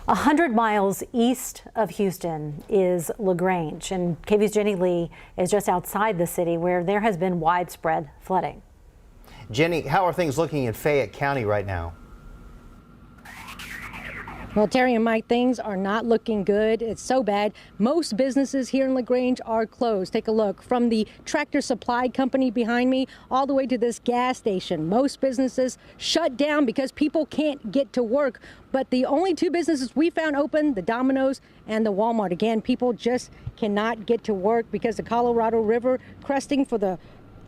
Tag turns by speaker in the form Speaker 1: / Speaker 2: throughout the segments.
Speaker 1: 100 miles east of Houston is Grange, and KVUE's Jenny Lee is just outside the city where there has been widespread flooding.
Speaker 2: Jenny, how are things looking in Fayette County right now?
Speaker 3: Well, Terry and Mike, things are not looking good. It's so bad. Most businesses here in Grange are closed. Take a look from the Tractor Supply Company behind me all the way to this gas station. Most businesses shut down because people can't get to work. But the only two businesses we found open, the Domino's and the Walmart. Again, people just cannot get to work because the Colorado River cresting for the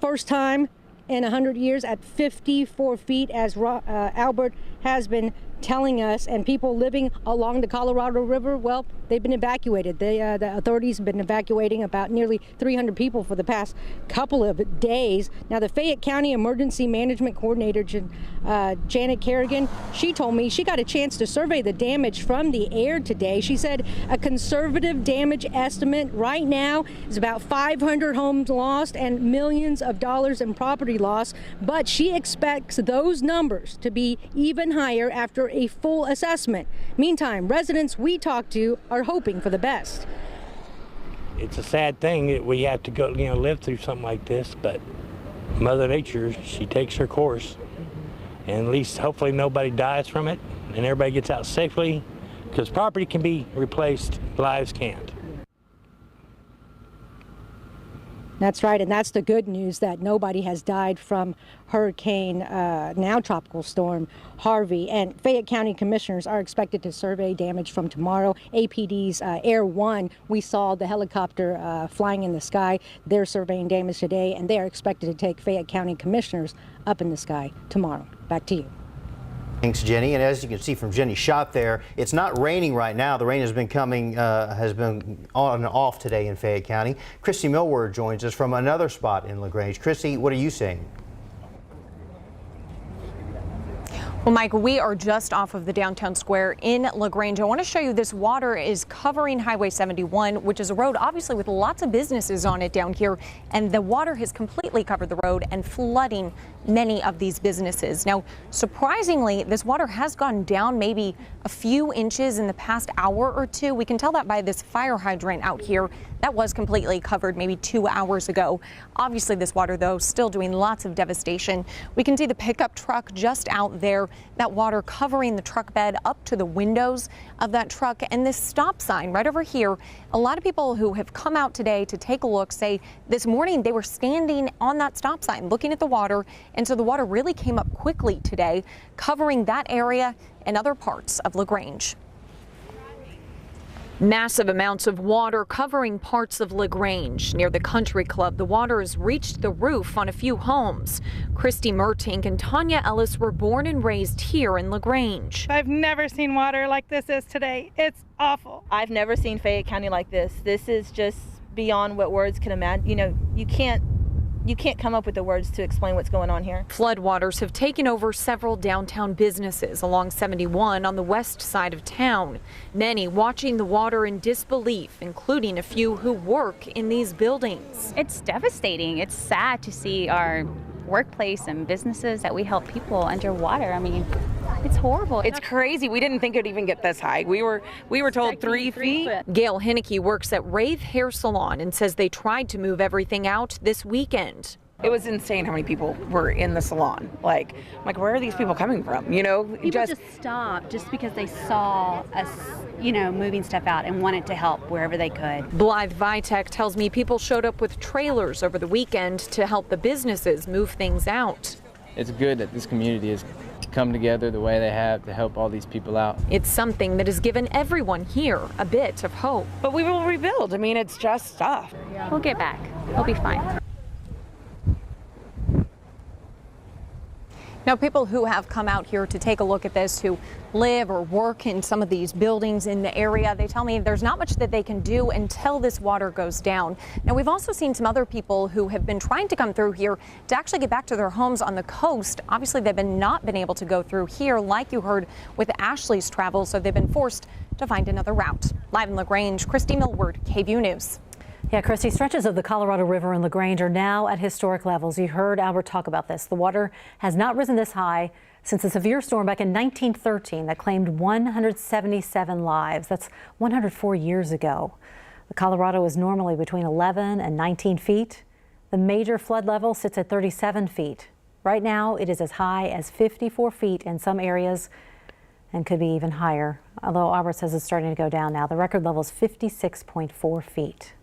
Speaker 3: first time in 100 years at 54 feet, as Albert has been telling us, and people living along the Colorado River, well, they've been evacuated. The authorities have been evacuating about nearly 300 people for the past couple of days. Now, the Fayette County Emergency Management Coordinator, Janet Kerrigan, she told me she got a chance to survey the damage from the air today. She said a conservative damage estimate right now is about 500 homes lost and millions of dollars in property loss, but she expects those numbers to be even higher after a full assessment. Meantime, residents we talked to are hoping for the best.
Speaker 4: It's a sad thing that we have to go, live through something like this, but Mother Nature, she takes her course, and at least hopefully nobody dies from it and everybody gets out safely, because property can be replaced, lives can't.
Speaker 3: That's right, and that's the good news, that nobody has died from Hurricane, now Tropical Storm Harvey. And Fayette County commissioners are expected to survey damage from tomorrow. APD's Air One, we saw the helicopter flying in the sky. They're surveying damage today, and they are expected to take Fayette County commissioners up in the sky tomorrow. Back to you.
Speaker 2: Thanks, Jenny. And as you can see from Jenny's shot there, it's not raining right now. The rain has been coming, has been on and off today in Fayette County. Christy Millward joins us from another spot in Grange. Christy, what are you seeing?
Speaker 5: Well, Mike, we are just off of the downtown square in Grange. I want to show you this water is covering Highway 71, which is a road obviously with lots of businesses on it down here. And the water has completely covered the road and flooding many of these businesses. Now, surprisingly, this water has gone down maybe a few inches in the past hour or two. We can tell that by this fire hydrant out here. That was completely covered maybe 2 hours ago. Obviously, this water, though, still doing lots of devastation. We can see the pickup truck just out there, that water covering the truck bed up to the windows of that truck. And this stop sign right over here, a lot of people who have come out today to take a look say this morning they were standing on that stop sign looking at the water. And so the water really came up quickly today, covering that area and other parts of Grange. Massive amounts of water covering parts of Grange. Near the country club, the water has reached the roof on a few homes. Christy Mertink and Tanya Ellis were born and raised here in Grange.
Speaker 6: I've never seen water like this is today. It's awful.
Speaker 7: I've never seen Fayette County like this. This is just beyond what words can imagine. You can't come up with the words to explain what's going on here.
Speaker 5: Floodwaters have taken over several downtown businesses along 71 on the west side of town. Many watching the water in disbelief, including a few who work in these buildings.
Speaker 8: It's devastating. It's sad to see our workplace and businesses that we help people underwater. I mean, it's horrible.
Speaker 9: It's crazy. We didn't think it would even get this high. We were told 3 feet.
Speaker 5: Gail Hinnicky works at Rave Hair Salon and says they tried to move everything out this weekend.
Speaker 9: It was insane how many people were in the salon. I'm like, where are these people coming from?
Speaker 8: People just stopped just because they saw us, moving stuff out and wanted to help wherever they could.
Speaker 5: Blythe Vitek tells me people showed up with trailers over the weekend to help the businesses move things out.
Speaker 10: It's good that this community has come together the way they have to help all these people out.
Speaker 5: It's something that has given everyone here a bit of hope.
Speaker 9: But we will rebuild. I mean, it's just stuff.
Speaker 8: We'll get back. We'll be fine.
Speaker 5: Now, people who have come out here to take a look at this, who live or work in some of these buildings in the area, they tell me there's not much that they can do until this water goes down. Now, we've also seen some other people who have been trying to come through here to actually get back to their homes on the coast. Obviously, they've not been able to go through here like you heard with Ashley's travel, so they've been forced to find another route. Live in Grange, Christy Millward, KVUE News.
Speaker 1: Yeah, Christy, stretches of the Colorado River in Grange are now at historic levels. You heard Albert talk about this. The water has not risen this high since a severe storm back in 1913 that claimed 177 lives. That's 104 years ago. The Colorado is normally between 11 and 19 feet. The major flood level sits at 37 feet. Right now, it is as high as 54 feet in some areas and could be even higher, although Albert says it's starting to go down now. The record level is 56.4 feet.